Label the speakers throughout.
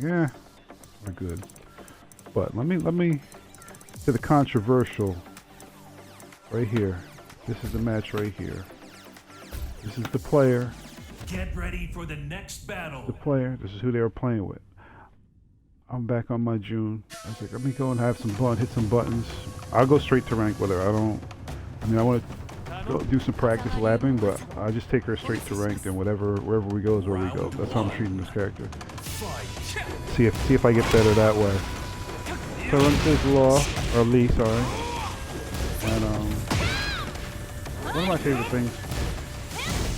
Speaker 1: like, we're good. But let me to the controversial right here. This is the match right here. This is the player.
Speaker 2: Get ready for the next battle.
Speaker 1: The player. This is who they were playing with. I'm back on my June. I was like, let me go and have some fun, hit some buttons. I'll go straight to rank with her. I want to go do some practice labbing, but I just take her straight to ranked, and wherever we go is where we go. That's how I'm treating this character. See if I get better that way. So I run through Law, or Lee, sorry. And one of my favorite things,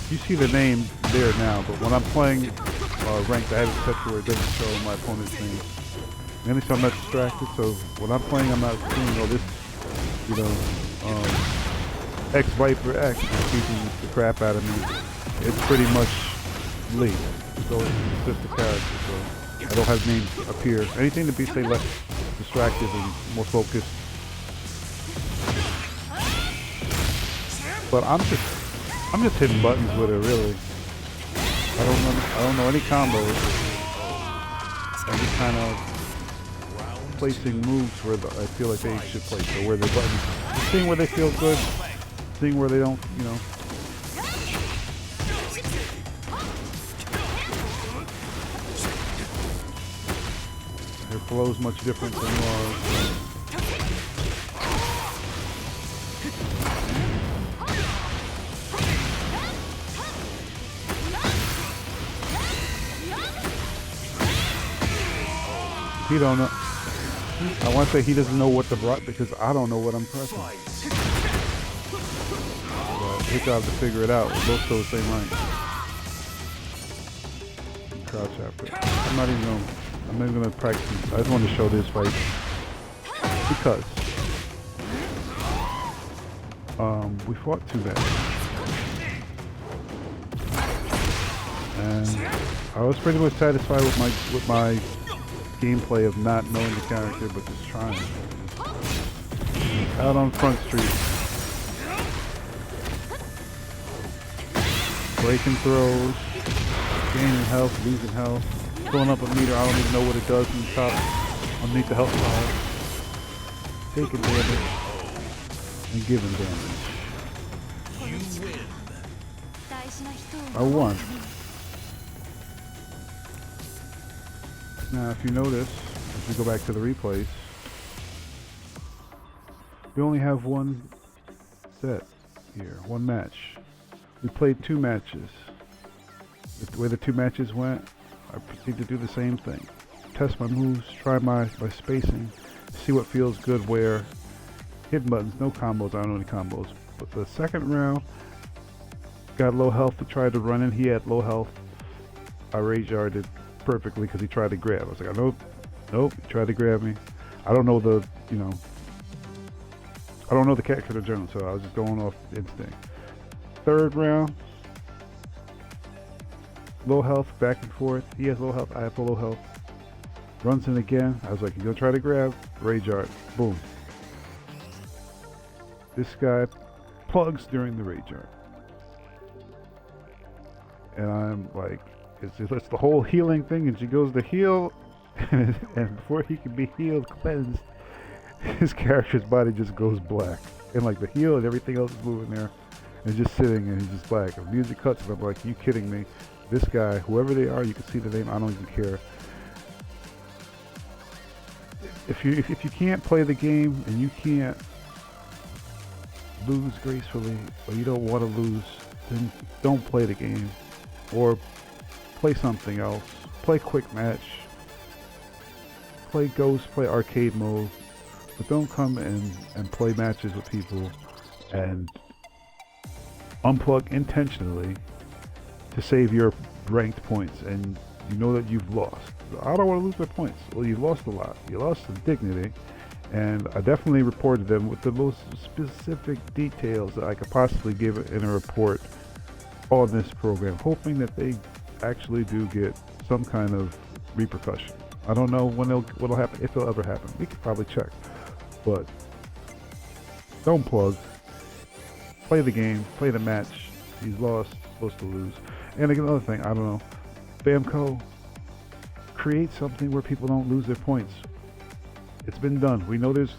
Speaker 1: you see the name there now, but when I'm playing ranked, I have it set to where it doesn't show my opponent's name. Mainly so I'm not distracted, so when I'm playing, I'm not seeing all this, X Viper X is beating the crap out of me. It's pretty much Lee. It's always just the character, so I don't have names appear. Anything to be, say, less distracted and more focused. But I'm just hitting buttons with her, really. I don't know any combos. I'm just kind of placing moves where I feel like they should place, or where the buttons, seeing where they feel good, seeing where they don't, Her flow's much different than yours. He don't know. I want to say he doesn't know what to block because I don't know what I'm pressing. But his job to figure it out. We're both still the same rank. Crouch after. I'm not even gonna practice. I just wanted to show this fight because we fought 2 matches, and I was pretty much satisfied with my gameplay of not knowing the character but just trying. Out on Front Street, breaking throws, gaining health, losing health, pulling up a meter. I don't even know what it does in the top underneath the health bar. Taking damage and giving damage.
Speaker 2: You win.
Speaker 1: I won. Now, if you notice, as we go back to the replays, we only have one set here, one match. We played 2 matches. The way the 2 matches went, I proceed to do the same thing. Test my moves, try my spacing, see what feels good where. Hit buttons, no combos, I don't know any combos. But the second round, got low health to try to run in. He had low health. I rage yarded perfectly because he tried to grab. I was like, nope, he tried to grab me. I don't know the character in general, so I was just going off instinct. Third round, low health, back and forth. He has low health, I have low health. Runs in again. I was like, he's gonna try to grab, rage yard, boom. This guy plugs during the rage yard. And I'm like, it's the whole healing thing, and she goes to heal, and before he can be healed, cleansed, his character's body just goes black. And like the heal and everything else is moving there, and just sitting, and he's just black. The music cuts, and I'm like, you kidding me? This guy, whoever they are, you can see the name, I don't even care. If you can't play the game, and you can't lose gracefully, or you don't want to lose, then don't play the game. Or play something else. Play quick match. Play Ghost, play arcade mode. But don't come and play matches with people and unplug intentionally to save your ranked points, and you know that you've lost. I don't want to lose my points. Well, you lost a lot. You lost some dignity, and I definitely reported them with the most specific details that I could possibly give in a report on this program, hoping that they actually do get some kind of repercussion. I don't know what'll happen, if it'll ever happen. We could probably check, but don't plug. Play the game, play the match. He's lost, supposed to lose. And another thing, I don't know, Bamco, create something where people don't lose their points. It's been done. We know there's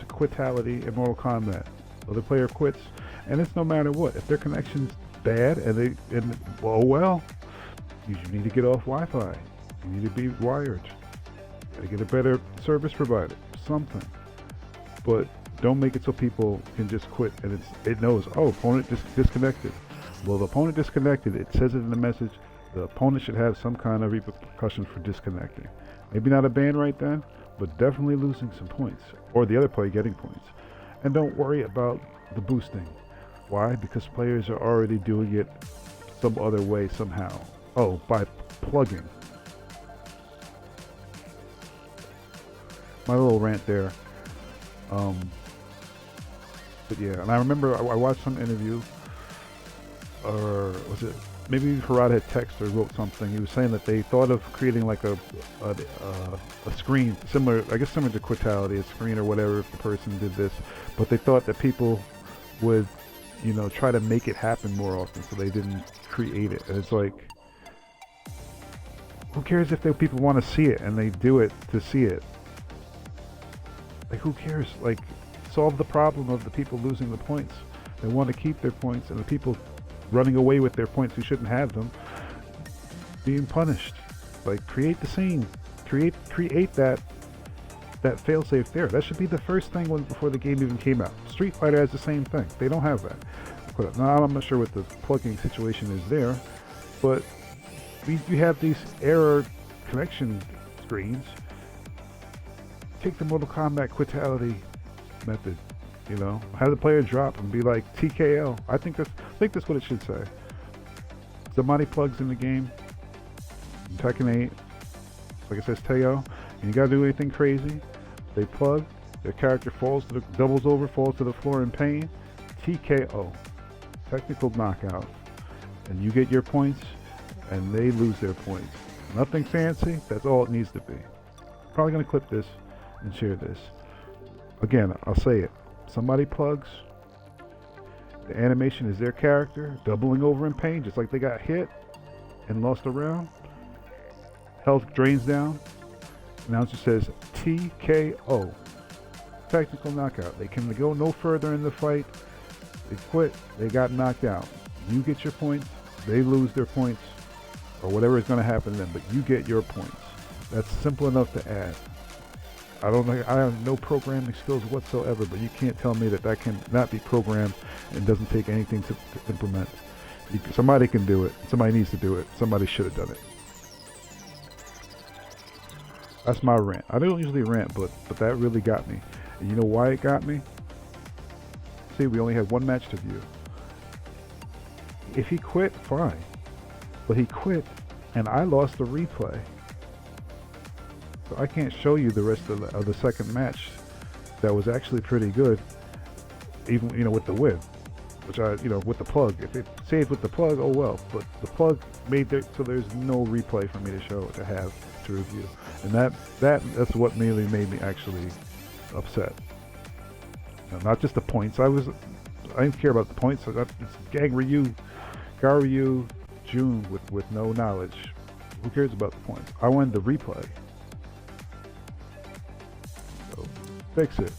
Speaker 1: a quitality in Mortal Kombat. Other player quits, and it's no matter what. If their connection's bad oh well, you need to get off Wi-Fi. You need to be wired. You gotta get a better service provider. Something. But don't make it so people can just quit and it knows, oh, opponent disconnected. Well, the opponent disconnected, it says it in the message, the opponent should have some kind of repercussion for disconnecting. Maybe not a ban right then, but definitely losing some points, or the other player getting points. And don't worry about the boosting. Why? Because players are already doing it some other way somehow. Oh, by plugging. My little rant there. But yeah, and I remember I watched some interview, or was it maybe Harada had texted or wrote something. He was saying that they thought of creating like a screen similar, I guess similar to Quitality, a screen or whatever if the person did this, but they thought that people would, try to make it happen more often, so they didn't create it. And it's like, who cares if people want to see it and they do it to see it? Like, who cares? Like, solve the problem of the people losing the points. They want to keep their points, and the people running away with their points who shouldn't have them being punished. Like, create the scene. Create that failsafe there. That should be the first thing before the game even came out. Street Fighter has the same thing. They don't have that. Now, I'm not sure what the plugging situation is there, but you have these error connection screens. Take the Mortal Kombat Quitality method, have the player drop and be like TKO. I think that's what it should say. Somebody plugs in the game, Tekken 8, like it says Teo, and you gotta do anything crazy. They plug, their character doubles over, falls to the floor in pain. TKO, technical knockout, and you get your points, and they lose their points. Nothing fancy. That's all it needs to be. Probably gonna clip this and share this. Again, I'll say it. Somebody plugs. The animation is their character doubling over in pain, just like they got hit and lost a round. Health drains down. Announcer says TKO. Technical knockout. They can go no further in the fight. They quit. They got knocked out. You get your points. They lose their points, or whatever is going to happen to them. But you get your points. That's simple enough to add. I have no programming skills whatsoever, but you can't tell me that can not be programmed and doesn't take anything to implement. Somebody can do it. Somebody needs to do it. Somebody should have done it. That's my rant. I don't usually rant, but that really got me. And you know why it got me? See, we only had one match to view. If he quit, fine. But he quit, and I lost the replay. So I can't show you the rest of the second match that was actually pretty good, even with the win, which with the plug. If it saved with the plug, oh well. But the plug made it so there's no replay for me to have to review, and that's what really made me actually upset. Not just the points. I didn't care about the points. It's Garyu June with no knowledge. Who cares about the points? I wanted the replay. Fix it.